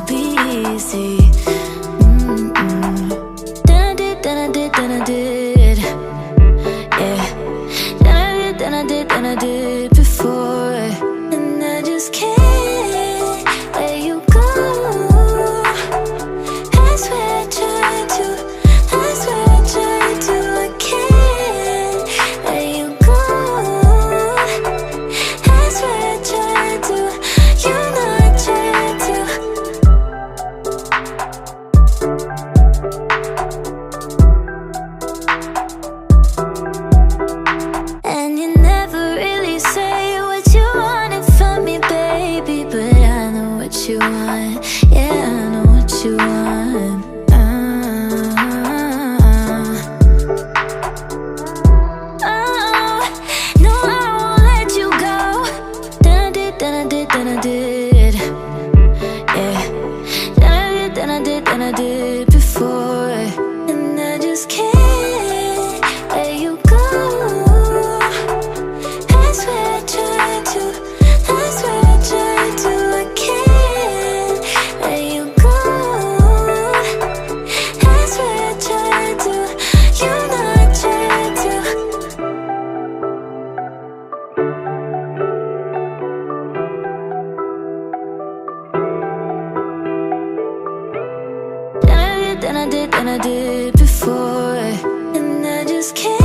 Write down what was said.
to be easy. Then I did, yeah. Then I did before, and I just can't let you go. I swear I tried to, I swear I tried to. I can't let you go. I swear I tried to, you know I tried to. And you never really say what you wanted from me, baby, but I know what you want. Yeah, I know what you want. No, I won't let you go. Then I did, yeah. Then I did before, and I just can't let you go. I swear I tried to, I swear I tried to. I can't let you go. I swear I tried to, you know I tried to. Then I did before, and I just can't.